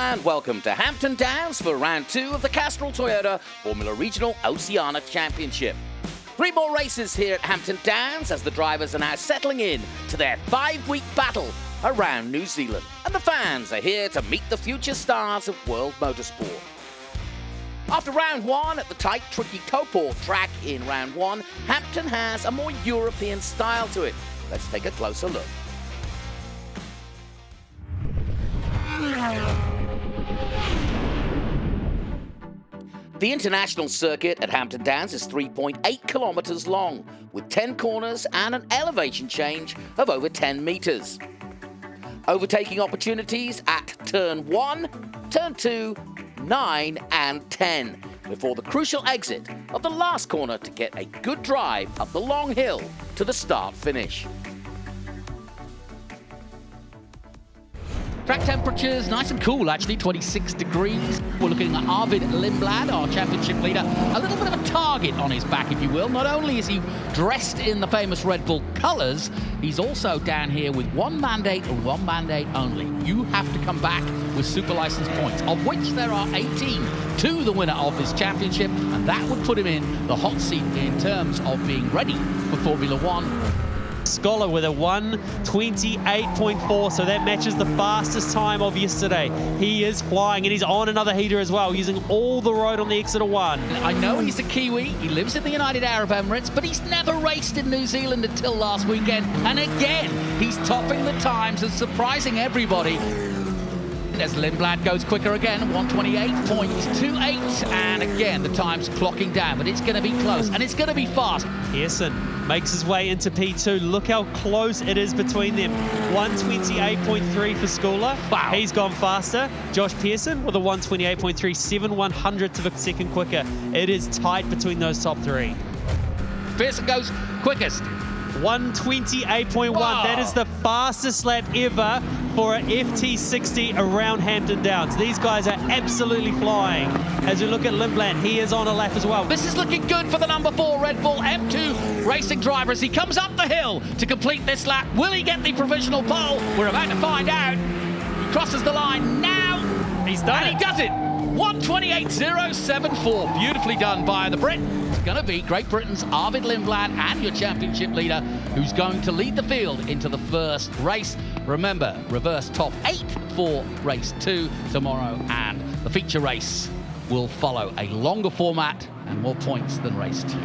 And welcome to Hampton Downs for round 2 of the Castrol Toyota Formula Regional Oceania Championship. 3 more races here at Hampton Downs as the drivers are now settling in to their 5-week battle around New Zealand. And the fans are here to meet the future stars of world motorsport. After round 1 at the tight, tricky Coport track in round 1, Hampton has a more European style to it. Let's take a closer look. The international circuit at Hampton Downs is 3.8 kilometres long, with 10 corners and an elevation change of over 10 metres. Overtaking opportunities at turn 1, turn 2, 9 and 10, before the crucial exit of the last corner to get a good drive up the long hill to the start-finish. Track temperatures nice and cool, actually, 26 degrees. We're looking at Arvid Lindblad, our championship leader. A little bit of a target on his back, if you will. Not only is he dressed in the famous Red Bull colours, he's also down here with one mandate and one mandate only. You have to come back with super license points, of which there are 18 to the winner of this championship, and that would put him in the hot seat in terms of being ready for Formula One. Scholar with a 1:28.4, so that matches the fastest time of yesterday. He is flying, and he's on another heater as well, using all the road on the exit of 1. I know he's a Kiwi, he lives in the United Arab Emirates, but he's never raced in New Zealand until last weekend. And again, he's topping the times and surprising everybody. As Lindblad goes quicker again, 1:28.28, and again the time's clocking down, but it's going to be close and it's going to be fast. Pearson makes his way into P2. Look how close it is between them. 1:28.3 for Schooler. Wow. He's gone faster. Josh Pearson with a 1:28.3, 7/100th of a second quicker. It is tight between those top 3. Pearson goes quickest. 1:28.1. Wow. That is the fastest lap ever for an FT60 around Hampton Downs. These guys are absolutely flying. As we look at Lindblad, he is on a lap as well. This is looking good for the number 4 Red Bull M2 racing driver as he comes up the hill to complete this lap. Will he get the provisional pole? We're about to find out. He crosses the line now. He's done it. And he does it. 1:28.074. Beautifully done by the Brit. It's going to be Great Britain's Arvid Lindblad and your championship leader, who's going to lead the field into the first race. Remember, reverse top 8 for race 2 tomorrow, and the feature race will follow a longer format and more points than race 2.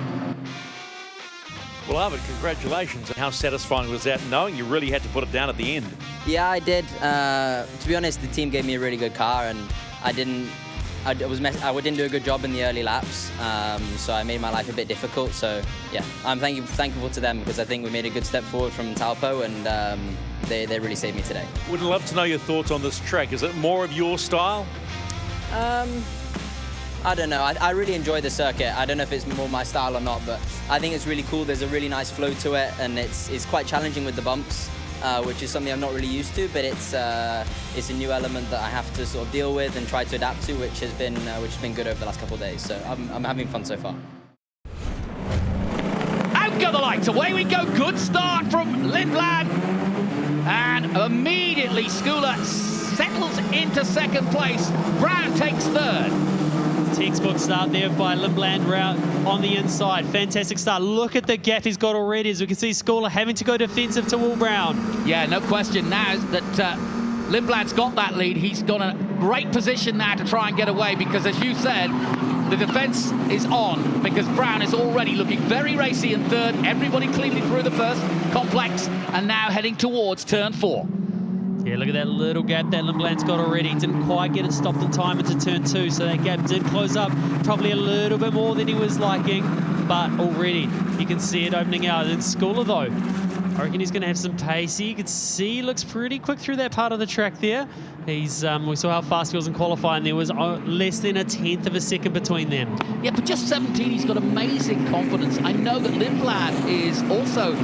Well, Arvid, congratulations. How satisfying was that, knowing you really had to put it down at the end? Yeah, I did. To be honest, the team gave me a really good car, and I didn't do a good job in the early laps, so I made my life a bit difficult. So yeah, I'm thankful to them, because I think we made a good step forward from Taupo, and they really saved me today. Would love to know your thoughts on this track. Is it more of your style? I don't know. I really enjoy the circuit. I don't know if it's more my style or not, but I think it's really cool. There's a really nice flow to it, and it's quite challenging with the bumps, which is something I'm not really used to, but it's a new element that I have to sort of deal with and try to adapt to, which has been good over the last couple of days. So I'm having fun so far. Out go the lights, away we go. Good start from Lindblad, and immediately Schooler settles into second place. Brown takes third. Textbook start there by Lindblad route on the inside. Fantastic start. Look at the gap he's got already, as we can see Schooler having to go defensive to Will Brown. Yeah, no question now that Lindblad's got that lead. He's got a great position now to try and get away, because as you said, the defense is on, because Brown is already looking very racy in third. Everybody cleanly through the first complex and now heading towards turn 4. Yeah, look at that little gap that Lindblad's got already. Didn't quite get it stopped in time into turn 2, so that gap did close up probably a little bit more than he was liking, but already you can see it opening out. And Schooler, though, I reckon he's going to have some pace. You can see he looks pretty quick through that part of the track there. We saw how fast he was in qualifying. There was less than a 1/10 of a second between them. Yeah, but just 17, he's got amazing confidence. I know that Lindblad is also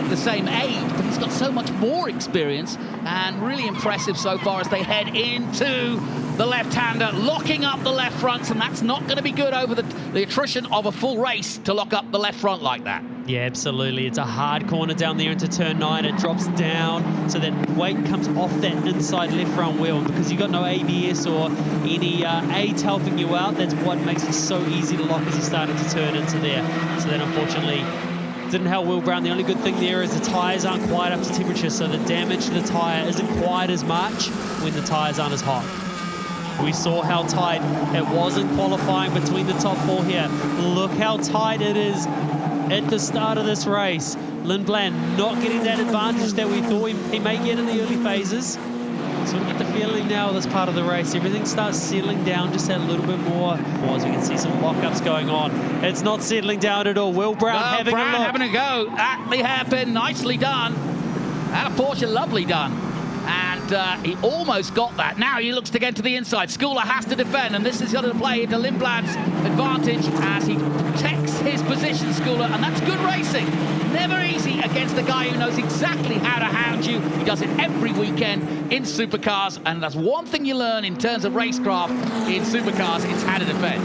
the same age, but he's got so much more experience, and really impressive so far as they head into the left-hander, locking up the left fronts, and that's not going to be good over the attrition of a full race to lock up the left front like that. Yeah, absolutely. It's a hard corner down there into turn 9. It drops down, so that weight comes off that inside left front wheel. And because you've got no ABS or any aids helping you out, that's what makes it so easy to lock as you're starting to turn into there. So that unfortunately didn't help Will Brown. The only good thing there is the tyres aren't quite up to temperature, so the damage to the tyre isn't quite as much when the tyres aren't as hot. We saw how tight it was in qualifying between the top 4 here. Look how tight it is at the start of this race. Lindblad not getting that advantage that we thought he may get in the early phases. So we get the feeling now this part of the race, everything starts settling down just a little bit more. As we can see some lockups going on. It's not settling down at all. Will Brown having a look. Having a go at the hairpin. Nicely done. Out of Porsche, lovely done. And he almost got that. Now he looks to get to the inside. Schooler has to defend, and this is going to play into Lindblad's advantage as he protects his position, Schooler, and that's good racing. Never easy against a guy who knows exactly how to hound you. He does it every weekend in supercars, and that's one thing you learn in terms of racecraft in supercars, it's how to defend.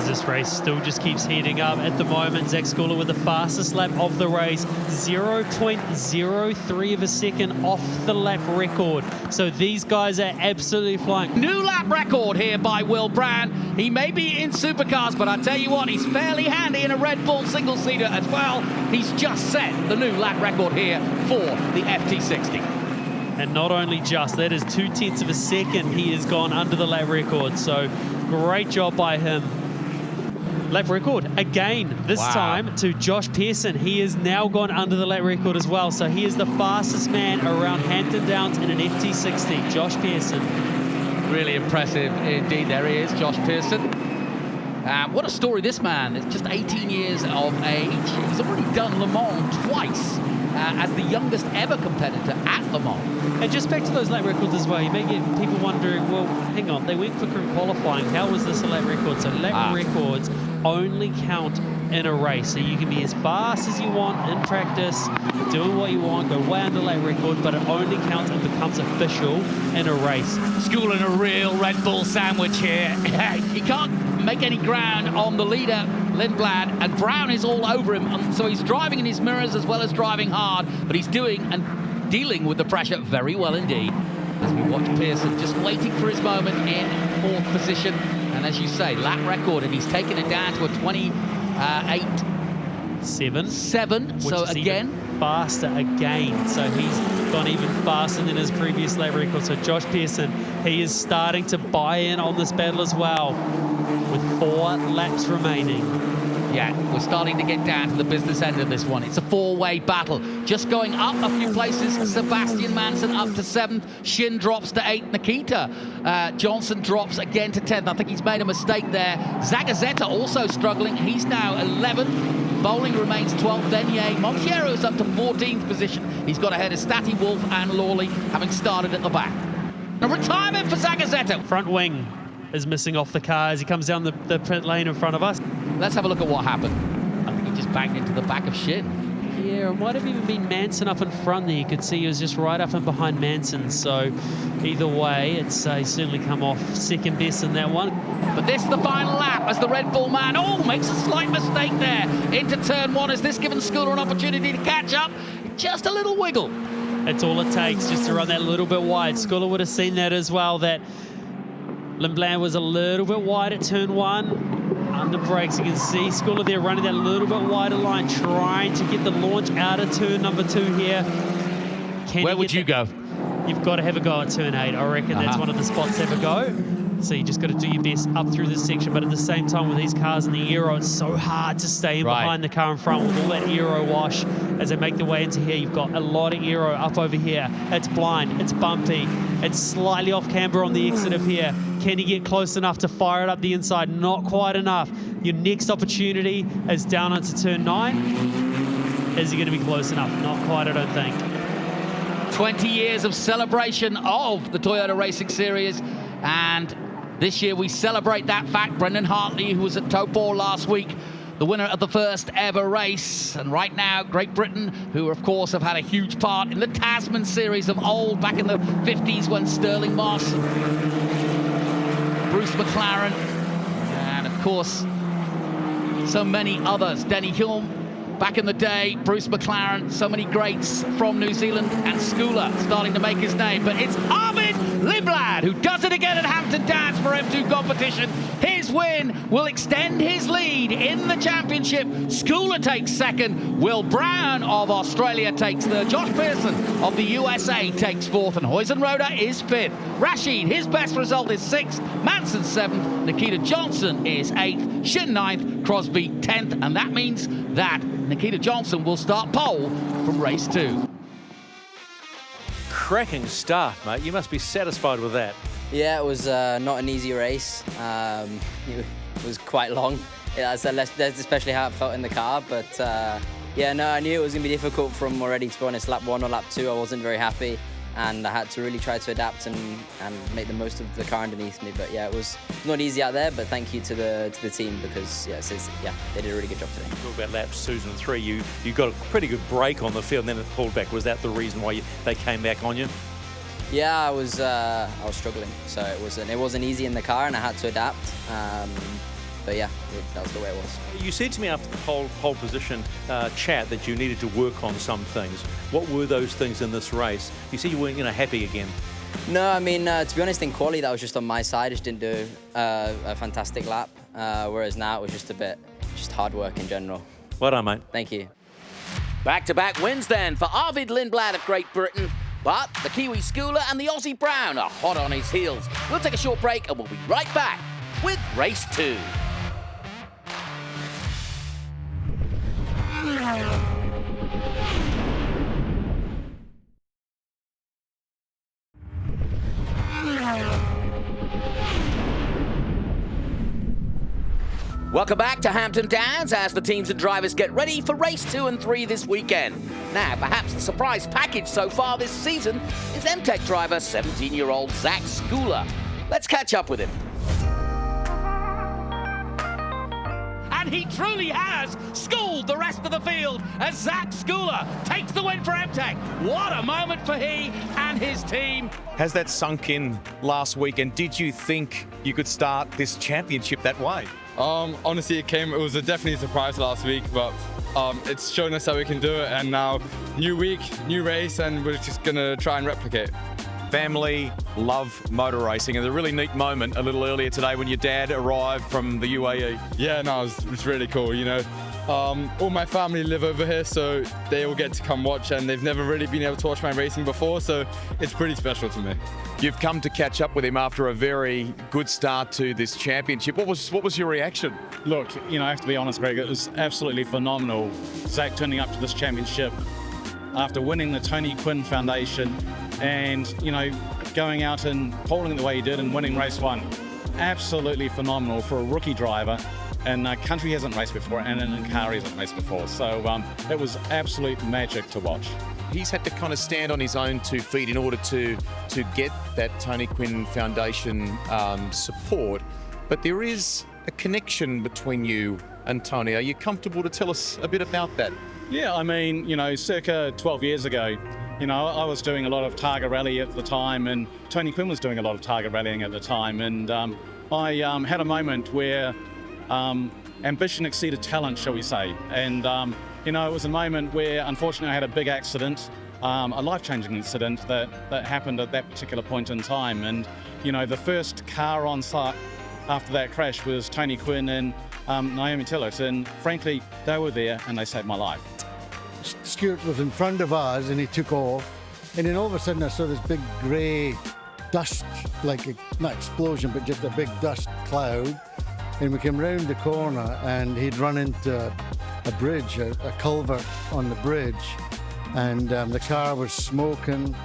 This race still just keeps heating up at the moment. Zach Schooler with the fastest lap of the race, 0.03 of a second off the lap record. So these guys are absolutely flying. New lap record here by Will Brown. He may be in supercars, but I tell you what, he's fairly handy in a Red Bull single-seater as well. He's just set the new lap record here for the FT60. And not only just, that is 0.2 of a second he has gone under the lap record. So great job by him. Lap record again, this time to Josh Pearson. He has now gone under the lap record as well. So he is the fastest man around Hampton Downs in an FT60, Josh Pearson. Really impressive indeed. There he is, Josh Pearson. What a story, this man. It's just 18 years of age. He's already done Le Mans twice as the youngest ever competitor at Le Mans. And just back to those lap records as well, you may get people wondering, well, hang on, they went quicker in qualifying. How was this a lap record? So lap records only count in a race. So you can be as fast as you want in practice, doing what you want, go way under lap record, but it only counts and becomes official in a race. Schooling a real Red Bull sandwich here. He can't make any ground on the leader, Lindblad, and Brown is all over him. And so he's driving in his mirrors as well as driving hard, but he's doing and dealing with the pressure very well indeed. As we watch Pearson just waiting for his moment in 4th position. And as you say, lap record, and he's taken it down to a 28.7. So again, faster again. So he's gone even faster than his previous lap record. So Josh Pearson, he is starting to buy in on this battle as well, with 4 laps remaining. Yeah, we're starting to get down to the business end of this one. It's a 4-way battle. Just going up a few places. Sebastian Manson up to 7th. Shin drops to 8th. Nikita Johnson drops again to 10th. I think he's made a mistake there. Zagazeta also struggling. He's now 11th. Bowling remains 12th. Denier Montiero's up to 14th position. He's got ahead of Statty Wolf and Lawley, having started at the back. A retirement for Zagazeta. Front wing is missing off the car as he comes down the pit lane in front of us. Let's have a look at what happened. I think he just banged into the back of Shin. Yeah, it might have even been Manson up in front there. You could see he was just right up and behind Manson. So either way, it's he's certainly come off second best in that one. But this is the final lap as the Red Bull man, makes a slight mistake there into turn 1. Has this given Schooler an opportunity to catch up? Just a little wiggle. That's all it takes, just to run that little bit wide. Schooler would have seen that as well, that Lindblad was a little bit wide at turn 1. Under brakes, you can see Schooler there running that little bit wider line, trying to get the launch out of turn number 2 here. Where would you go? You've got to have a go at turn 8. I reckon that's one of the spots to have a go. So you just got to do your best up through this section. But at the same time, with these cars in the aero, it's so hard to stay in behind the car in front with all that aero wash. As they make their way into here, you've got a lot of aero up over here. It's blind, it's bumpy, it's slightly off camber on the exit of here. Can you get close enough to fire it up the inside? Not quite enough. Your next opportunity is down onto turn 9. Is he going to be close enough? Not quite, I don't think. 20 years of celebration of the Toyota Racing Series, and this year we celebrate that fact. Brendan Hartley, who was at Topor last week, the winner of the first ever race. And right now, Great Britain, who of course have had a huge part in the Tasman Series of old, back in the 50s when Sterling Moss, Bruce McLaren, and of course, so many others. Denny Hulme, Back in the day, Bruce McLaren, so many greats from New Zealand, and Schooler starting to make his name. But it's Arvid Lindblad who does it again at Hampton Downs for M2 competition. His win will extend his lead in the championship. Schooler takes second. Will Brown of Australia takes third. Josh Pearson of the USA takes fourth. And Huizenrode is fifth. Rashid, his best result is sixth. Manson seventh. Nikita Johnson is eighth. Shin ninth. Crosby 10th. And that means that Nikita Johnson will start pole from race 2. Cracking start, mate. You must be satisfied with that. Yeah, it was not an easy race. It was quite long. Yeah, that's especially how it felt in the car. But yeah, no, I knew it was going to be difficult from already, to be honest. Lap 1 or lap 2, I wasn't very happy. And I had to really try to adapt and make the most of the car underneath me. But yeah, it was not easy out there. But thank you to the team, because yeah, they did a really good job today. Talk about laps 2 and 3. You got a pretty good break on the field, and then it pulled back. Was that the reason why they came back on you? Yeah, I was struggling, so it wasn't easy in the car, and I had to adapt. But yeah, that was the way it was. You said to me after the pole position chat that you needed to work on some things. What were those things in this race? You see you weren't happy again. No, I mean, to be honest, in quali that was just on my side. I just didn't do a fantastic lap, whereas now it was just hard work in general. Well done, mate. Thank you. Back-to-back wins then for Arvid Lindblad of Great Britain. But the Kiwi Schooler and the Aussie Brown are hot on his heels. We'll take a short break and we'll be right back with race 2. Welcome back to Hampton Downs as the teams and drivers get ready for race 2 and 3 this weekend. Now, perhaps the surprise package so far this season is MTech driver 17-year-old Zach Schooler. Let's catch up with him. And he truly has schooled the rest of the field as Zach Schooler takes the win for MTech. What a moment for he and his team. Has that sunk in last week, and did you think you could start this championship that way? Honestly, it was definitely a surprise last week, but it's shown us how we can do it, and now new week, new race, and we're just gonna try and replicate. Family love motor racing, and a really neat moment a little earlier today when your dad arrived from the UAE. Yeah, no, it was really cool, you know. All my family live over here, so they all get to come watch, and they've never really been able to watch my racing before, so it's pretty special to me. You've come to catch up with him after a very good start to this championship. What was your reaction? Look, you know, I have to be honest, Greg, it was absolutely phenomenal. Zach turning up to this championship after winning the Tony Quinn Foundation and, you know, going out and polling the way he did and winning race 1. Absolutely phenomenal for a rookie driver. And country hasn't raced before, and Nkari hasn't raced before. So it was absolute magic to watch. He's had to kind of stand on his own 2 feet in order to get that Tony Quinn Foundation support. But there is a connection between you and Tony. Are you comfortable to tell us a bit about that? Yeah, I mean, you know, circa 12 years ago, you know, I was doing a lot of Targa rally at the time, and Tony Quinn was doing a lot of Targa rallying at the time. And I had a moment where ambition exceeded talent, shall we say. And, you know, it was a moment where, unfortunately, I had a big accident, a life-changing incident that happened at that particular point in time. And, you know, the first car on site after that crash was Tony Quinn and Naomi Tillett. And, frankly, they were there and they saved my life. Stuart was in front of us and he took off. And then all of a sudden I saw this big grey dust, like not explosion, but just a big dust cloud. And we came round the corner and he'd run into a bridge, a culvert on the bridge. And the car was smoking.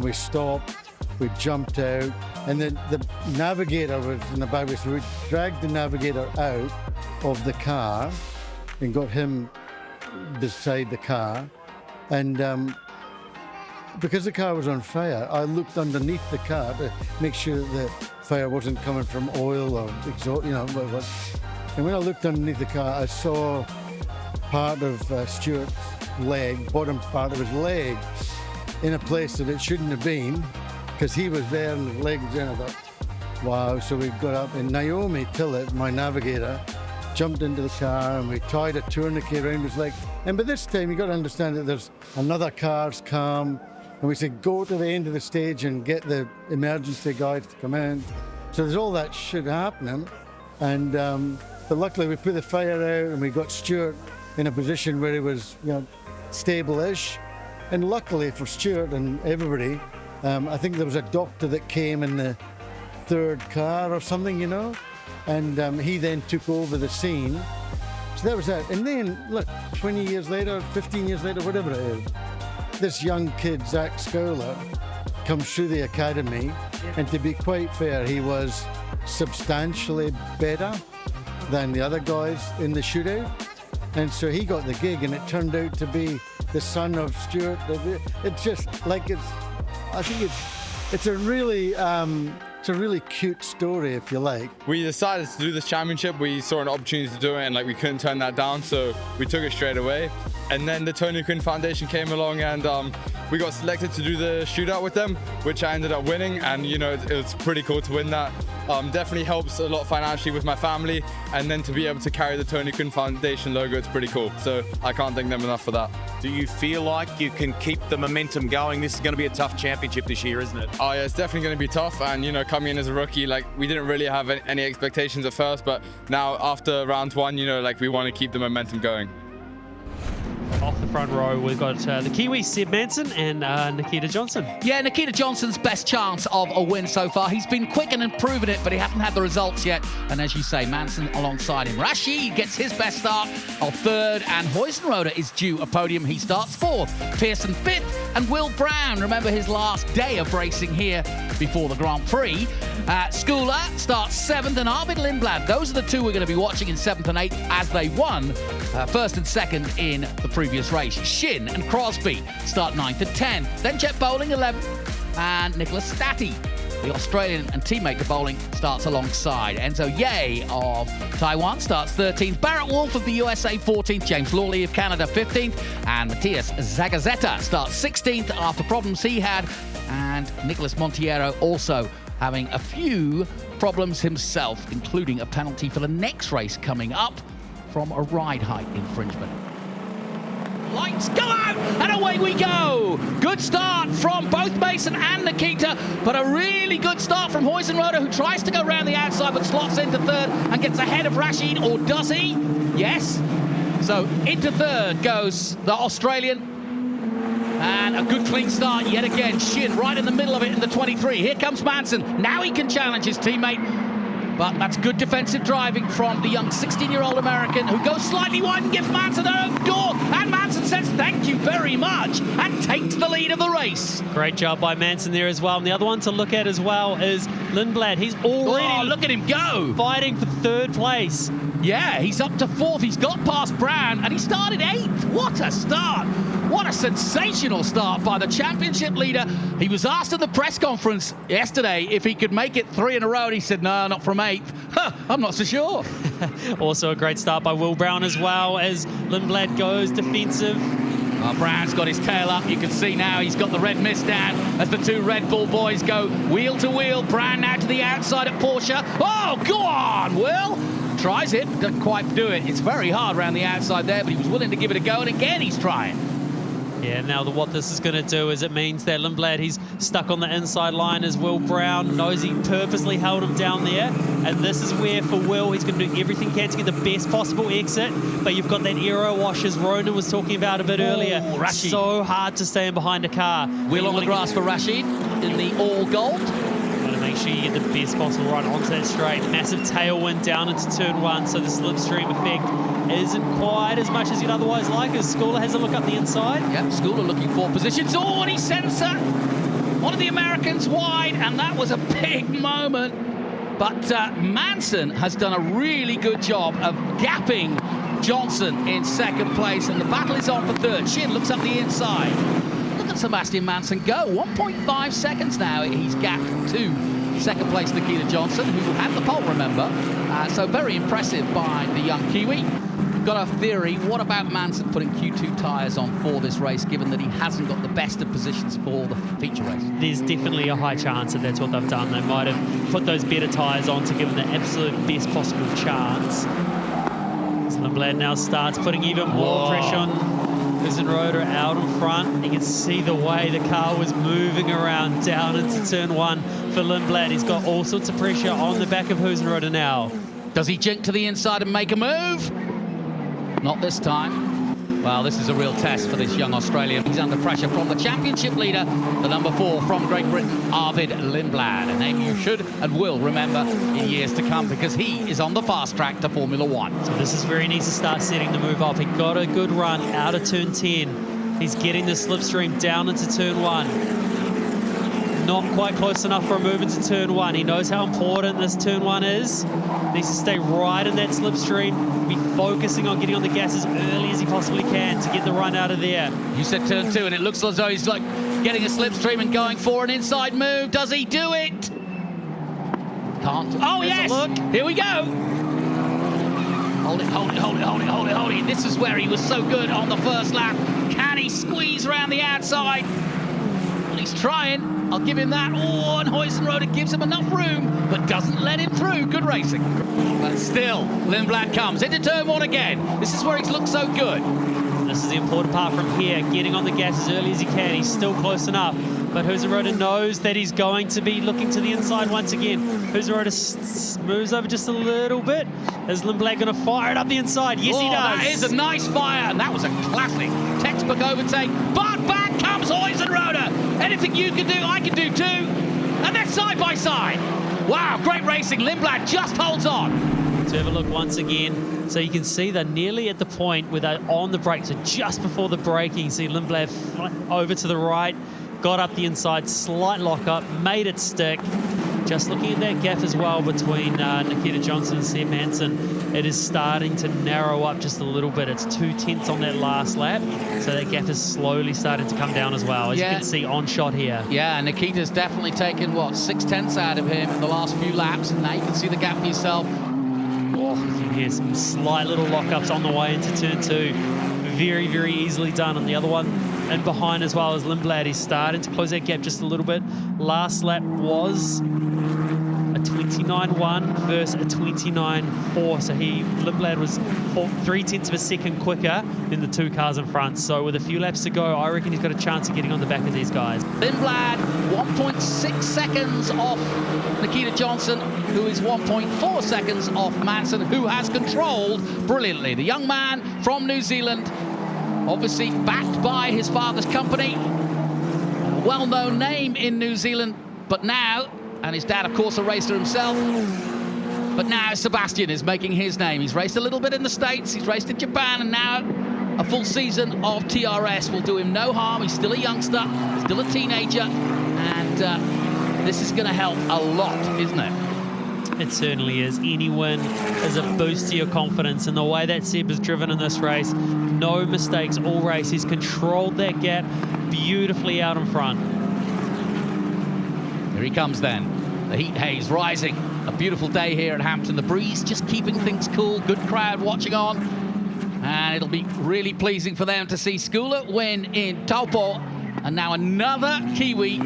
We stopped, we jumped out. And then the navigator was in the back. So we dragged the navigator out of the car and got him beside the car. And because the car was on fire, I looked underneath the car to make sure that fire wasn't coming from oil or exhaust, you know. And when I looked underneath the car, I saw part of Stuart's leg, bottom part of his leg, in a place that it shouldn't have been, because he was there and his legs in. I thought, wow. So we got up, and Naomi Tillett, my navigator, jumped into the car and we tied a tourniquet around his leg. And by this time, you got to understand that there's another car's come, and we said, go to the end of the stage and get the emergency guys to come in. So there's all that shit happening. And but luckily we put the fire out and we got Stuart in a position where he was, you know, stable-ish. And luckily for Stuart and everybody, I think there was a doctor that came in the third car or something, you know, and he then took over the scene. So that was that. And then, look, 20 years later, 15 years later, whatever it is, this young kid, Zach Scholar, comes through the academy, and to be quite fair, he was substantially better than the other guys in the shootout. And so he got the gig, and it turned out to be the son of Stuart. It's just like I think it's a really cute story, if you like. We decided to do this championship. We saw an opportunity to do it, and like we couldn't turn that down, so we took it straight away. And then the Tony Quinn Foundation came along, and we got selected to do the shootout with them, which I ended up winning. And you know, it was pretty cool to win that. Definitely helps a lot financially with my family, and then to be able to carry the Tony Quinn Foundation logo, it's pretty cool. So I can't thank them enough for that. Do you feel like you can keep the momentum going? This is going to be a tough championship this year, isn't it? Oh yeah, it's definitely going to be tough. And you know, coming in as a rookie, like we didn't really have any expectations at first, but now after round one, you know, like we want to keep the momentum going. Off the front row, we've got the Kiwi, Seb Manson, and Nikita Johnson. Yeah, Nikita Johnson's best chance of a win so far. He's been quick and proven it, but he hasn't had the results yet. And as you say, Manson alongside him. Rashid gets his best start of third, and Huizenrode is due a podium. He starts fourth. Pearson fifth, and Will Brown, remember his last day of racing here before the Grand Prix. Schooler starts seventh, and Arvid Lindblad. Those are the two we're going to be watching in seventh and eighth, as they won first and second in the previous race. Shin and Crosby start 9th and 10th. Then Jet Bowling 11th, and Nicholas Stati, the Australian and teammate to Bowling, starts alongside. Enzo Ye of Taiwan starts 13th. Barrett Wolf of the USA 14th. James Lawley of Canada 15th. And Matthias Zagazeta starts 16th after problems he had. And Nicholas Monteiro also having a few problems himself, including a penalty for the next race coming up from a ride height infringement. Lights go out, and away we go. Good start from both Mason and Nikita, but a really good start from Huizenrode, who tries to go around the outside but slots into third and gets ahead of Rashid, or does he? Yes. So into third goes the Australian. And a good clean start yet again. Shin right in the middle of it in the 23. Here comes Manson. Now he can challenge his teammate. But that's good defensive driving from the young 16-year-old American, who goes slightly wide and gives Manson an open door. And Manson says thank you very much and takes the lead of the race. Great job by Manson there as well. And the other one to look at as well is Lindblad. He's already look at him go, fighting for third place. Yeah, he's up to fourth. He's got past Brown, and he started eighth. What a start. What a sensational start by the championship leader. He was asked at the press conference yesterday if he could make it 3 in a row, and he said, no, not from eighth. I'm not so sure. Also a great start by Will Brown as well, as Lindblad goes defensive. Brown's got his tail up. You can see now he's got the red mist down as the two Red Bull boys go wheel to wheel. Brown now to the outside at Porsche. Oh, go on, Will. Tries it, doesn't quite do it. It's very hard around the outside there, but he was willing to give it a go, and again he's trying. Yeah, now what this is going to do is it means that Lindblad, he's stuck on the inside line as Will Brown knows he purposely held him down there. And this is where, for Will, he's going to do everything he can to get the best possible exit. But you've got that aero wash, as Ronan was talking about a bit earlier. Rashid. So hard to stay in behind a car. Wheel on the grass for Rashid in the all gold. Make sure you get the best possible run onto that straight. Massive tailwind down into turn one, so the slipstream effect isn't quite as much as you'd otherwise like, as Schooler has a look up the inside. Yep, Schooler looking for positions. Oh, and he sends one of the Americans wide, and that was a big moment. But Manson has done a really good job of gapping Johnson in second place, and the battle is on for third. Shin looks up the inside. Look at Sebastian Manson go. 1.5 seconds now he's gapped to second place Nikita Johnson, who had the pole, remember. So very impressive by the young Kiwi. Got a theory, what about Manson putting Q2 tyres on for this race, given that he hasn't got the best of positions for the feature race? There's definitely a high chance that that's what they've done. They might have put those better tyres on to give them the absolute best possible chance. Lindblad now starts putting even more pressure on Huizenrode out in front. You can see the way the car was moving around down into turn 1 for Lindblad. He's got all sorts of pressure on the back of Huizenrode now. Does he jink to the inside and make a move? Not this time. Well, this is a real test for this young Australian. He's under pressure from the championship leader, the number 4 from Great Britain, Arvid Lindblad, a name you should and will remember in years to come because he is on the fast track to Formula 1. So this is where he needs to start setting the move up. He got a good run out of turn 10. He's getting the slipstream down into turn 1. Not quite close enough for a move into turn 1. He knows how important this turn 1 is. Needs to stay right in that slipstream. Be focusing on getting on the gas as early as he possibly can to get the run out of there. You said turn 2, and it looks as though he's like getting a slipstream and going for an inside move. Does he do it? Can't. Oh, yes! Look. Here we go. Hold it, hold it, hold it, hold it, hold it, hold it. This is where he was so good on the first lap. Can he squeeze around the outside? Well, he's trying. I'll give him that. Oh, and Huizenrode gives him enough room, but doesn't let him through. Good racing. But still, Lindblad comes into turn 1 again. This is where he's looked so good. This is the important part from here, getting on the gas as early as he can. He's still close enough, but Huizenrode knows that he's going to be looking to the inside once again. Huizenrode moves over just a little bit. Is Lindblad going to fire it up the inside? Yes, he does. That is a nice fire, and that was a classic textbook overtake. But back comes Huizenrode. Anything you can do, I can do too. And they're side by side. Wow, great racing. Lindblad just holds on. To have a look once again. So you can see they're nearly at the point where they're on the brakes. So just before the braking, you see Lindblad over to the right, got up the inside, slight lock up, made it stick. Just looking at that gap as well between Nikita Johnson and Seb Hansen, it is starting to narrow up just a little bit. It's 2/10 on that last lap, so that gap is slowly starting to come down as well, as you can see on shot here. Yeah, Nikita's definitely taken, what, 6/10 out of him in the last few laps, and now you can see the gap for yourself. Oh, you can hear some slight little lockups on the way into turn 2. Very, very easily done. And the other one and behind as well as Lindblad. He's starting to close that gap just a little bit. Last lap was a 29.1 versus a 29.4. So Lindblad was 0.3 of a second quicker than the 2 cars in front. So with a few laps to go, I reckon he's got a chance of getting on the back of these guys. Lindblad, 1.6 seconds off Nikita Johnson, who is 1.4 seconds off Manson, who has controlled brilliantly. The young man from New Zealand, obviously backed by his father's company, a well-known name in New Zealand, but now, and his dad, of course, a racer himself, but now Sebastian is making his name. He's raced a little bit in the States, he's raced in Japan, and now a full season of TRS will do him no harm. He's still a youngster, still a teenager, and this is going to help a lot, isn't it? It certainly is. Any win is a boost to your confidence, and the way that Seb has driven in this race, no mistakes all race. He's controlled that gap beautifully out in front. Here he comes then. The heat haze rising. A beautiful day here at Hampton. The breeze just keeping things cool. Good crowd watching on. And it'll be really pleasing for them to see Skula win in Taupo. And now another Kiwi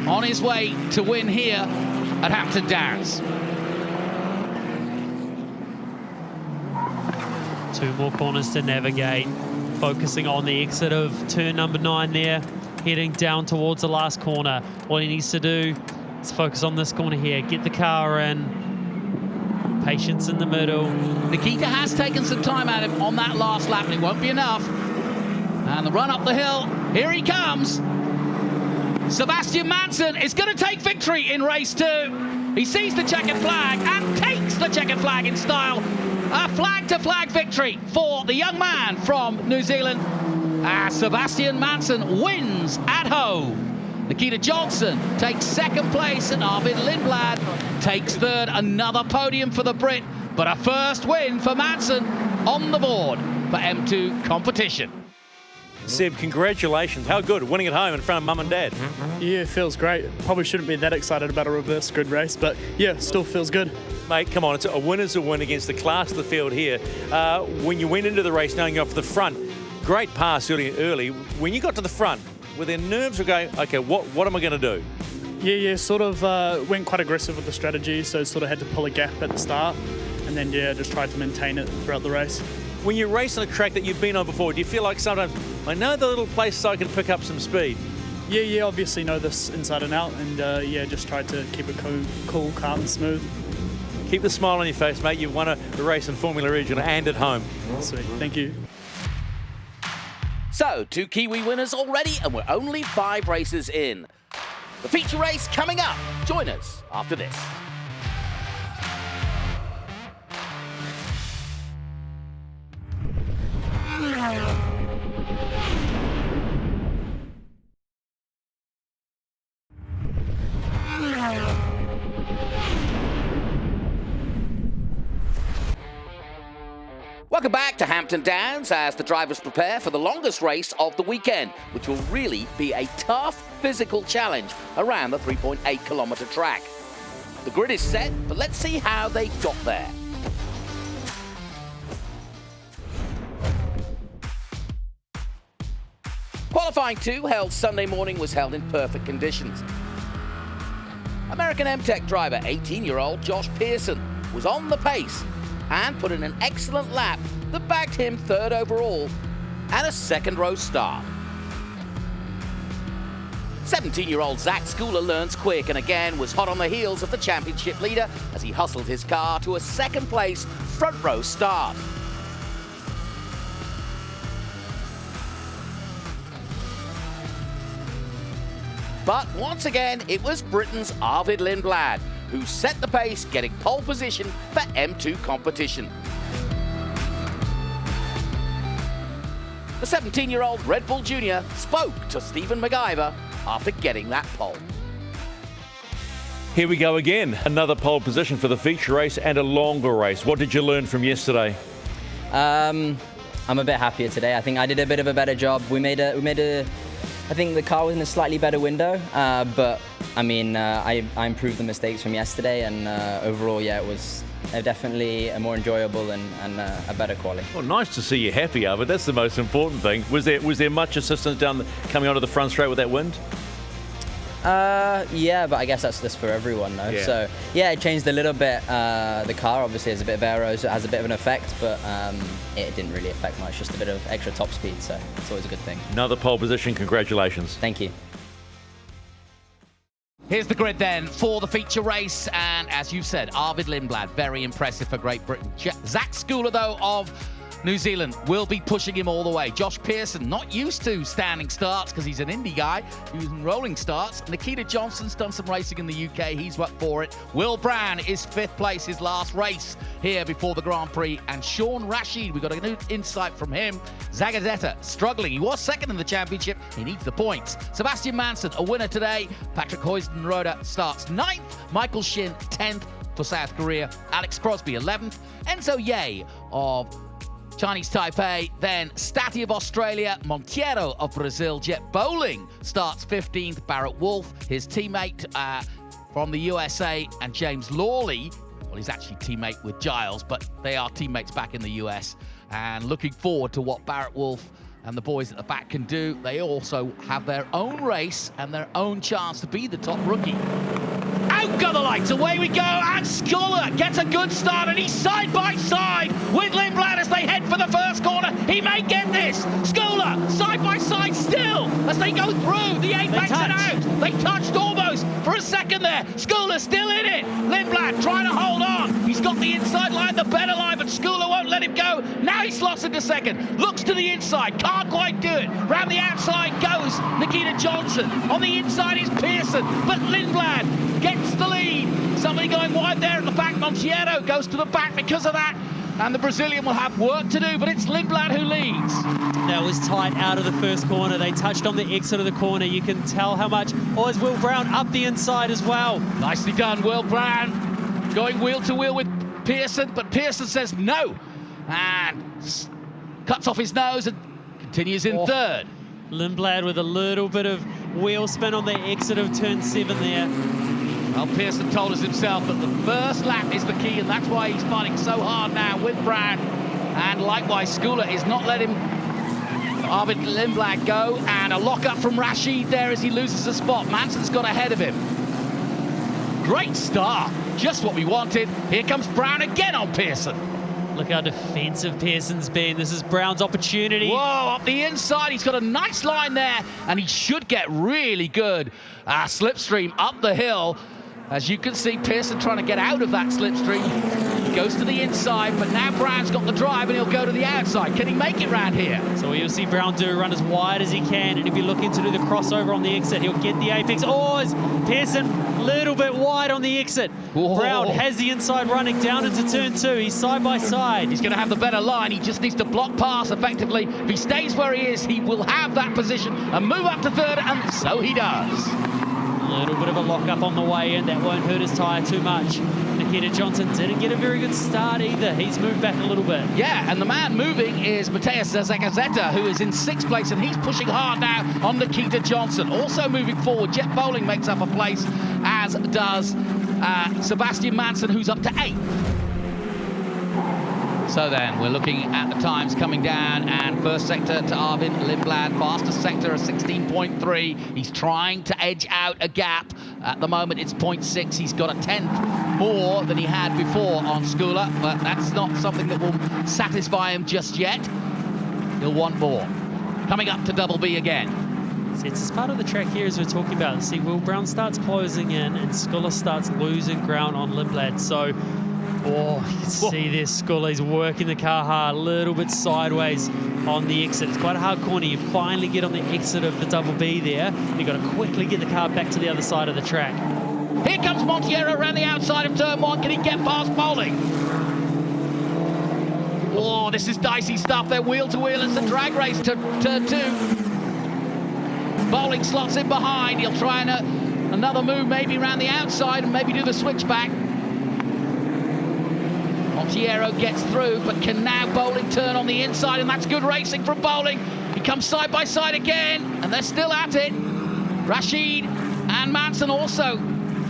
on his way to win here at Hampton Downs. 2 more corners to navigate. Focusing on the exit of turn number 9 there. Heading down towards the last corner. What he needs to do is focus on this corner here. Get the car in. Patience in the middle. Nikita has taken some time out of him on that last lap, and it won't be enough. And the run up the hill, here he comes. Sebastian Manson is going to take victory in race 2. He sees the checkered flag and takes the checkered flag in style. A flag-to-flag victory for the young man from New Zealand. Sebastian Manson wins at home. Nikita Johnson takes 2nd place, and Arvid Lindblad takes 3rd. Another podium for the Brit, but a first win for Manson on the board for M2 competition. Seb, congratulations. How good, winning at home in front of mum and dad? Yeah, it feels great. Probably shouldn't be that excited about a reverse grid race, but yeah, still feels good. Mate, come on, a win is a win against the class of the field here. When you went into the race knowing you're off the front, great pass early. When you got to the front, were their nerves were going, okay, what am I going to do? Yeah, sort of went quite aggressive with the strategy, so sort of had to pull a gap at the start, and then, yeah, just tried to maintain it throughout the race. When you race on a track that you've been on before, do you feel like sometimes, I know the little place so I can pick up some speed? Yeah, obviously know this inside and out, and just try to keep it cool, calm, and smooth. Keep the smile on your face, mate. You've won a race in Formula Regional and at home. Sweet, thank you. So, 2 Kiwi winners already, and we're only 5 races in. The feature race coming up. Join us after this. Welcome back to Hampton Downs as the drivers prepare for the longest race of the weekend, which will really be a tough physical challenge around the 3.8 kilometre track. The grid is set, but let's see how they got there. Qualifying 2, held Sunday morning, was held in perfect conditions. American M-Tech driver, 18-year-old Josh Pearson, was on the pace and put in an excellent lap that bagged him 3rd overall and a 2nd row start. 17-year-old Zach Schooler learns quick and again was hot on the heels of the championship leader as he hustled his car to a 2nd place front row start. But once again, it was Britain's Arvid Lindblad who set the pace, getting pole position for M2 competition. The 17-year-old Red Bull Junior spoke to Stephen MacGyver after getting that pole. Here we go again. Another pole position for the feature race and a longer race. What did you learn from yesterday? I'm a bit happier today. I think I did a bit of a better job. I think the car was in a slightly better window, but I mean, I improved the mistakes from yesterday, and overall, yeah, it was definitely a more enjoyable and a better quality. Well, nice to see you happy, but that's the most important thing. Was there much assistance coming onto the front straight with that wind? Yeah, but I guess that's just for everyone, though. Yeah. So, yeah, it changed a little bit. The car obviously has a bit of aero, so it has a bit of an effect, but it didn't really affect much, just a bit of extra top speed, so it's always a good thing. Another pole position, congratulations. Thank you. Here's the grid then for the feature race, and as you said, Arvid Lindblad, very impressive for Great Britain. Zach Schooler, though, of New Zealand will be pushing him all the way. Josh Pearson, not used to standing starts because he's an Indy guy, using rolling starts. Nikita Johnson's done some racing in the UK. He's up for it. Will Brown is 5th place, his last race here before the Grand Prix. And Sean Rashid, we got a new insight from him. Zagazeta struggling. He was 2nd in the championship. He needs the points. Sebastian Manson, a winner today. Patrick Hoysten-Roda starts 9th. Michael Shin, 10th for South Korea. Alex Crosby, 11th. Enzo Ye of Chinese Taipei, then Stati of Australia, Monteiro of Brazil, Jet Bowling starts 15th, Barrett Wolf, his teammate from the USA, and James Lawley, well, he's actually teammate with Giles, but they are teammates back in the US, and looking forward to what Barrett Wolf and the boys at the back can do. They also have their own race and their own chance to be the top rookie. Out go the lights, away we go, and Schooler gets a good start, and he's side by side with Lindblad as they head for the first corner. He may get this. Schooler side by side still as they go through the apex and out. They touched almost for a second there. Schooler still in it. Lindblad trying to hold on. He's got the inside line, the better line, but Schooler won't let him go. Now he slots into 2nd, looks to the inside, can't quite do it. Round the outside goes Nikita Johnson. On the inside is Pearson, but Lindblad gets the lead. Somebody going wide there at the back. Monteiro goes to the back because of that. And the Brazilian will have work to do, but it's Lindblad who leads. That was tight out of the first corner. They touched on the exit of the corner. You can tell how much. Oh, is Will Brown up the inside as well. Nicely done, Will Brown. Going wheel to wheel with Pearson, but Pearson says no. And cuts off his nose and continues in 3rd. Lindblad with a little bit of wheel spin on the exit of turn 7 there. Well, Pearson told us himself that the first lap is the key, and that's why he's fighting so hard now with Brown. And likewise, Schooler is not letting Arvid Lindblad go, and a lock-up from Rashid there as he loses a spot. Manson's got ahead of him. Great start, just what we wanted. Here comes Brown again on Pearson. Look how defensive Pearson's been. This is Brown's opportunity. Whoa, up the inside. He's got a nice line there, and he should get really good slipstream up the hill. As you can see, Pearson trying to get out of that slipstream. He goes to the inside, but now Brown's got the drive, and he'll go to the outside. Can he make it round here? So you'll see Brown run as wide as he can, and if you're looking to do the crossover on the exit, he'll get the apex. Oh, is Pearson a little bit wide on the exit. Whoa. Brown has the inside running down into turn 2. He's side by side. He's going to have the better line. He just needs to block pass effectively. If he stays where he is, he will have that position and move up to third, and so he does. A little bit of a lock-up on the way in. That won't hurt his tyre too much. Nikita Johnson didn't get a very good start either. He's moved back a little bit. Yeah, and the man moving is Mateus Zagazeta, who is in 6th place, and he's pushing hard now on Nikita Johnson. Also moving forward, Jet Bowling makes up a place, as does Sebastian Manson, who's up to 8th. So then, we're looking at the times coming down, and first sector to Arvin Lindblad, fastest sector of 16.3. He's trying to edge out a gap. At the moment, it's 0.6. He's got a 10th more than he had before on Skula, but that's not something that will satisfy him just yet. He'll want more. Coming up to Double B again. See, it's as part of the track here as we're talking about. See, Will Brown starts closing in, and Skula starts losing ground on Lindblad. So, oh, you can see this. Skula's working the car hard, a little bit sideways on the exit. It's quite a hard corner. You finally get on the exit of the Double B there. You've got to quickly get the car back to the other side of the track. Here comes Montiero around the outside of turn 1. Can he get past Bowling? Oh, this is dicey stuff. They're wheel to wheel. It's a drag race to turn 2. Bowling slots in behind. He'll try another move, maybe around the outside, and maybe do the switchback. Montiero gets through, but can now Bowling turn on the inside, and that's good racing from Bowling. He comes side by side again, and they're still at it. Rashid and Manson also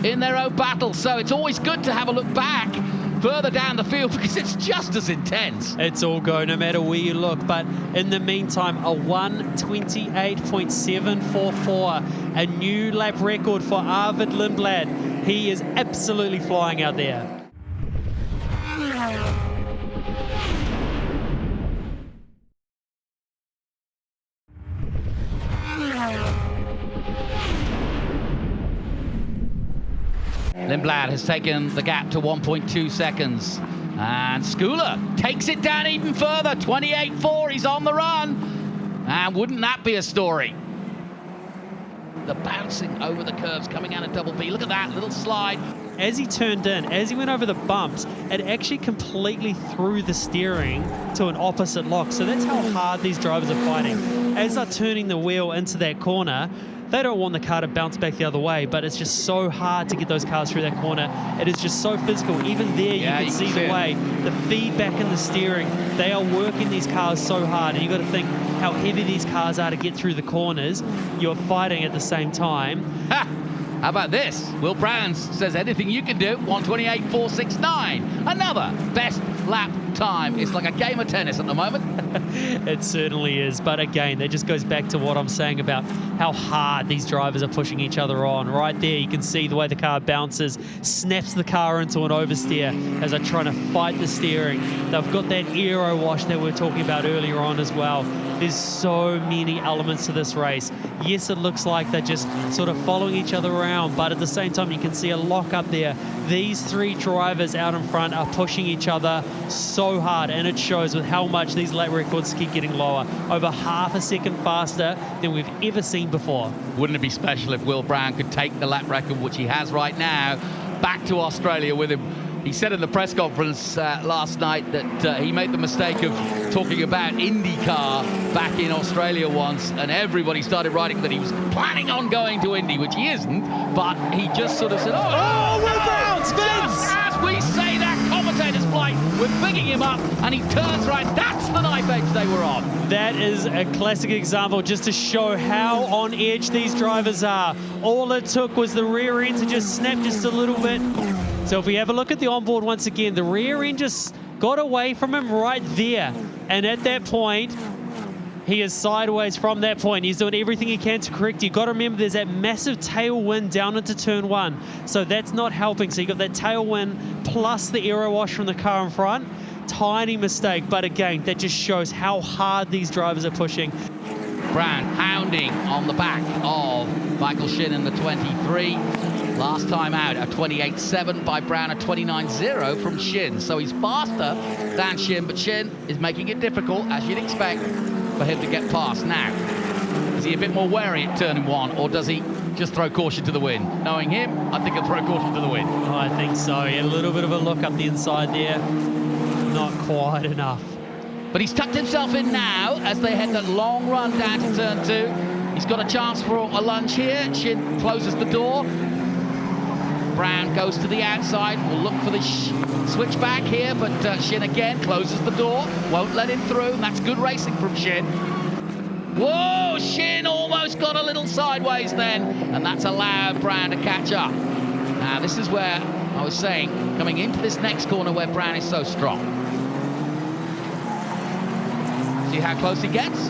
in their own battle, so it's always good to have a look back further down the field because it's just as intense. It's all go no matter where you look, but in the meantime, a 1:28.744, a new lap record for Arvid Lindblad. He is absolutely flying out there. Lindblad has taken the gap to 1.2 seconds. And Skula takes it down even further. 28.4, he's on the run. And wouldn't that be a story? The bouncing over the curves coming out of Double B. Look at that little slide. As he turned in, as he went over the bumps, it actually completely threw the steering to an opposite lock. So that's how hard these drivers are fighting. As they're turning the wheel into that corner, they don't want the car to bounce back the other way, but it's just so hard to get those cars through that corner. It is just so physical. Even there, you can see the way, the feedback in the steering. They are working these cars so hard, and you've got to think how heavy these cars are to get through the corners. You're fighting at the same time. Ha! How about this? Will Brown says anything you can do. 1:28.469. Another best lap time. It's like a game of tennis at the moment. It certainly is. But again, that just goes back to what I'm saying about how hard these drivers are pushing each other on. Right there, you can see the way the car bounces, snaps the car into an oversteer as they're trying to fight the steering. They've got that aero wash that we were talking about earlier on as well. There's so many elements to this race. Yes, it looks like they're just sort of following each other around, but at the same time, you can see a lock up there. These three drivers out in front are pushing each other so hard, and it shows with how much these lap records keep getting lower. Over half a second faster than we've ever seen before. Wouldn't it be special if Will Brown could take the lap record, which he has right now, back to Australia with him? He said in the press conference last night that he made the mistake of talking about IndyCar back in Australia once, and everybody started writing that he was planning on going to Indy, which he isn't, but he just sort of said, Will Brown spins! As we say that commentator's flight, we're picking him up, and he turns right. That's the knife edge they were on. That is a classic example just to show how on edge these drivers are. All it took was the rear end to just snap just a little bit. So if we have a look at the onboard once again, the rear end just got away from him right there. And at that point, he is sideways from that point. He's doing everything he can to correct. You've got to remember there's that massive tailwind down into turn 1. So that's not helping. So you've got that tailwind plus the aero wash from the car in front tiny mistake, but again, that just shows how hard these drivers are pushing. Brown hounding on the back of Michael Shin in the 23. Last time out, a 28.7 by Brown, a 29.0 from Shin. So he's faster than Shin, but Shin is making it difficult, as you'd expect, for him to get past. Now, is he a bit more wary at turning one, or does he just throw caution to the wind? Knowing him, I think he'll throw caution to the wind. Oh, I think so. A little bit of a look up the inside there. Not quite enough. But he's tucked himself in now as they head that long run down to turn 2. He's got a chance for a lunge here. Shin closes the door. Brown goes to the outside. We'll look for the switch back here, but Shin again closes the door. Won't let him through, and that's good racing from Shin. Whoa, Shin almost got a little sideways then, and that's allowed Brown to catch up. Now, this is where I was saying, coming into this next corner where Brown is so strong. See how close he gets?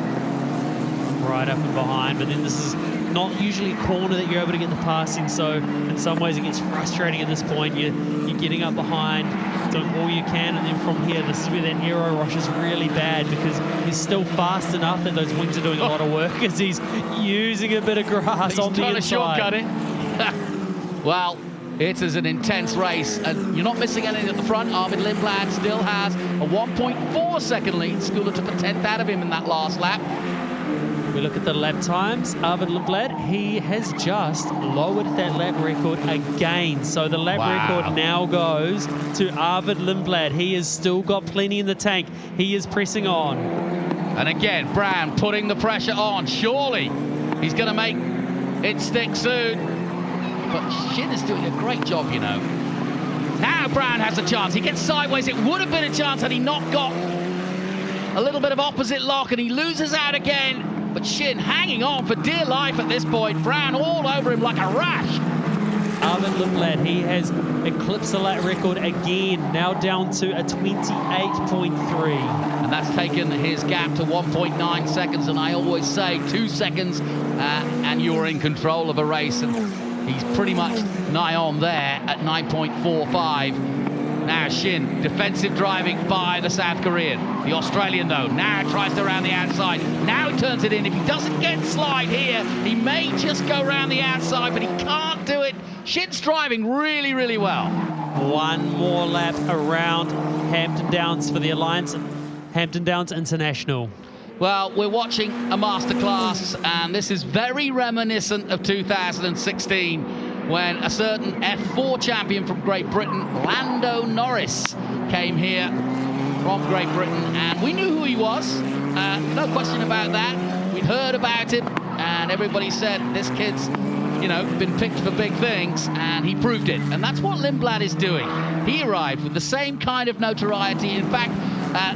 Right up and behind, but then this is not usually a corner that you're able to get the passing, so in some ways it gets frustrating at this point. You're getting up behind, doing all you can, and then from here, this is where that aero rush is really bad because he's still fast enough that those wings are doing a lot of work as he's using a bit of grass on the inside. He's trying to shortcut it. Well, it is an intense race, and you're not missing anything at the front. Arvid Lindblad still has a 1.4 second lead. Skula took a 10th out of him in that last lap. We look at the lap times. Arvid Lindblad, he has just lowered that lap record again. So the lap record now goes to Arvid Lindblad. He has still got plenty in the tank. He is pressing on. And again, Brown putting the pressure on. Surely he's going to make it stick soon. But Shin is doing a great job, you know. Now Brown has a chance. He gets sideways. It would have been a chance had he not got a little bit of opposite lock, and he loses out again. But Shin hanging on for dear life at this point. Brown all over him like a rash. Arvid Lindblad, he has eclipsed the lap record again, now down to a 28.3. And that's taken his gap to 1.9 seconds. And I always say 2 seconds and you're in control of a race. And he's pretty much nigh on there at 9.45. Now Shin, defensive driving by the South Korean. The Australian, though, now tries to round the outside. Now he turns it in. If he doesn't get slide here, he may just go round the outside, but he can't do it. Shin's driving really, really well. One more lap around Hampton Downs for the Alliance, Hampton Downs International. Well, we're watching a masterclass, and this is very reminiscent of 2016, when a certain F4 champion from Great Britain, Lando Norris, came here from Great Britain, and we knew who he was. No question about that. We'd heard about him, and everybody said, this kid's, you know, been picked for big things, and he proved it. And that's what Lindblad is doing. He arrived with the same kind of notoriety. In fact,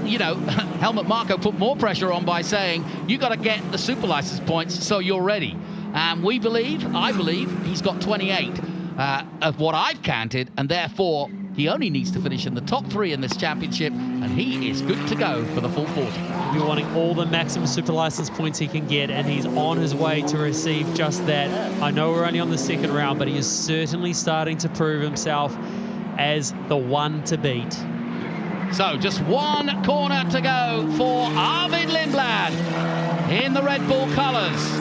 you know, Helmut Marko put more pressure on by saying, you got to get the super license points so you're ready. And I believe he's got 28 of what I've counted, and therefore he only needs to finish in the top 3 in this championship, and he is good to go for the full 40. You're wanting all the maximum super license points he can get, and he's on his way to receive just that. I know we're only on the second round, but he is certainly starting to prove himself as the one to beat. So just one corner to go for Arvid Lindblad in the Red Bull colours.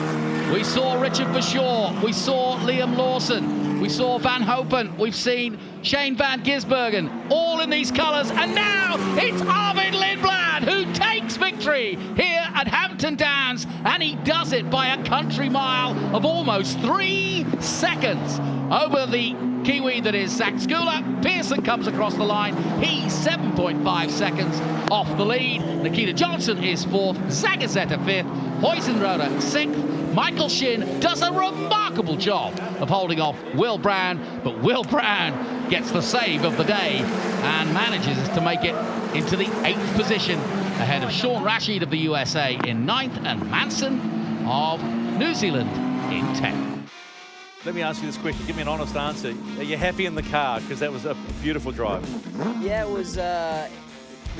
We saw Richard Bashaw, we saw Liam Lawson, we saw Van Hopen, we've seen Shane van Gisbergen, all in these colours, and now it's Arvid Lindblad who takes victory here at Hampton Downs, and he does it by a country mile of almost 3 seconds over the Kiwi that is Zach Skula. Pearson comes across the line. He's 7.5 seconds off the lead. Nikita Johnson is 4th, Zagazeta 5th, Huizenrode 6th. Michael Shin does a remarkable job of holding off Will Brown, but Will Brown gets the save of the day and manages to make it into the 8th position ahead of Sean Rashid of the USA in 9th and Manson of New Zealand in 10th. Let me ask you this question. Give me an honest answer. Are you happy in the car? Because that was a beautiful drive. Yeah, it was. The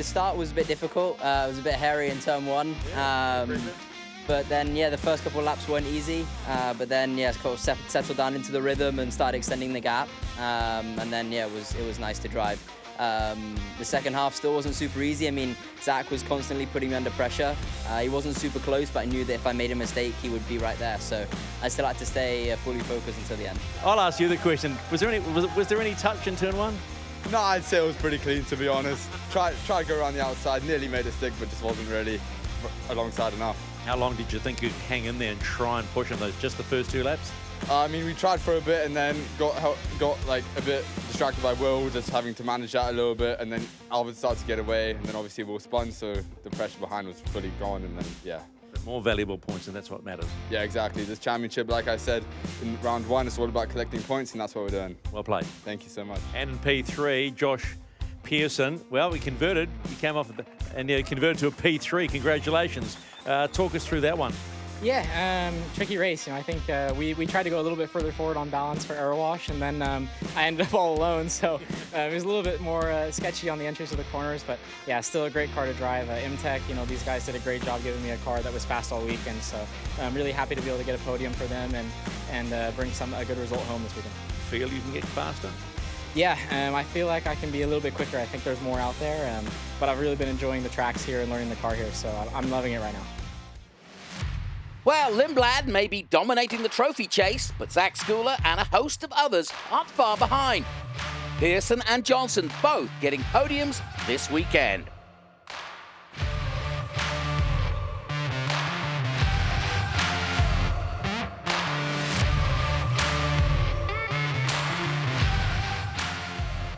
start was a bit difficult. It was a bit hairy in turn 1. But then, yeah, the first couple of laps weren't easy. But then, yeah, kind of settled down into the rhythm and started extending the gap. And then, yeah, it was nice to drive. The second half still wasn't super easy. I mean, Zach was constantly putting me under pressure. He wasn't super close, but I knew that if I made a mistake, he would be right there. So I still had to stay fully focused until the end. I'll ask you the question. Was there any touch in turn one? No, I'd say it was pretty clean, to be honest. Tried to go around the outside, nearly made a stick, but just wasn't really alongside enough. How long did you think you'd hang in there and try and push on those? Just the first 2 laps? I mean, we tried for a bit and then got like a bit distracted by Will, just having to manage that a little bit, and then Alvin started to get away, and then obviously Will spun, so the pressure behind was fully gone, and then, yeah. More valuable points, and that's what matters. Yeah, exactly. This championship, like I said, in round 1, it's all about collecting points, and that's what we're doing. Well played. Thank you so much. And in P3, Josh Pearson, well, we converted. You came off and converted to a P3. Congratulations. Talk us through that one. Yeah, tricky race. You know, I think we tried to go a little bit further forward on balance for air wash, and then I ended up all alone. So it was a little bit more sketchy on the entries of the corners, but yeah, still a great car to drive. Imtech, you know, these guys did a great job giving me a car that was fast all weekend. So I'm really happy to be able to get a podium for them and bring a good result home this weekend. Feel you can get faster? Yeah, I feel like I can be a little bit quicker. I think there's more out there, but I've really been enjoying the tracks here and learning the car here, so I'm loving it right now. Well, Lindblad may be dominating the trophy chase, but Zach Schooler and a host of others aren't far behind. Pearson and Johnson both getting podiums this weekend.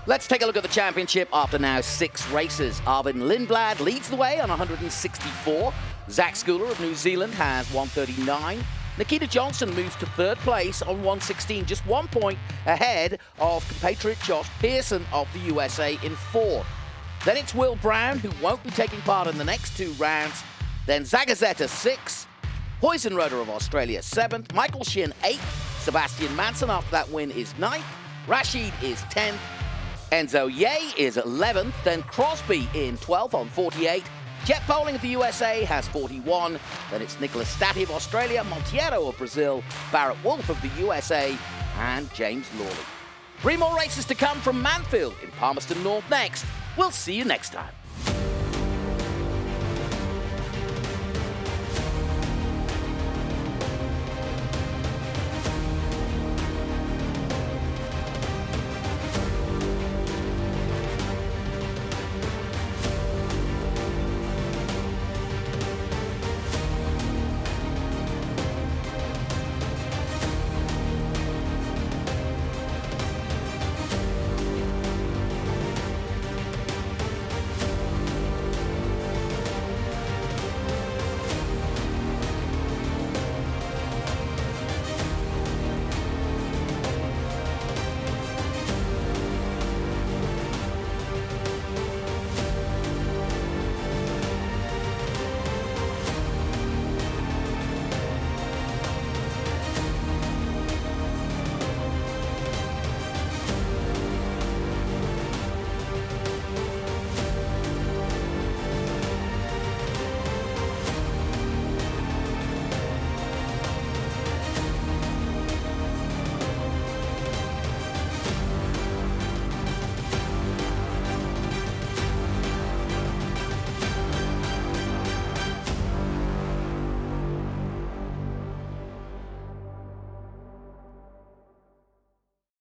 Let's take a look at the championship after now 6 races. Arvid Lindblad leads the way on 164. Zach Schooler of New Zealand has 139. Nikita Johnson moves to 3rd place on 116, just 1 point ahead of compatriot Josh Pearson of the USA in 4th. Then it's Will Brown, who won't be taking part in the next 2 rounds. Then Zagazeta 6th. Poison Rotor of Australia 7th. Michael Shin 8th. Sebastian Manson after that win is 9th. Rashid is 10th. Enzo Ye is 11th. Then Crosby in 12th on 48. Jet Bowling of the USA has 41. Then it's Nicholas Statti of Australia, Monteiro of Brazil, Barrett Wolf of the USA, and James Lawley. 3 more races to come from Manfield in Palmerston North next. We'll see you next time.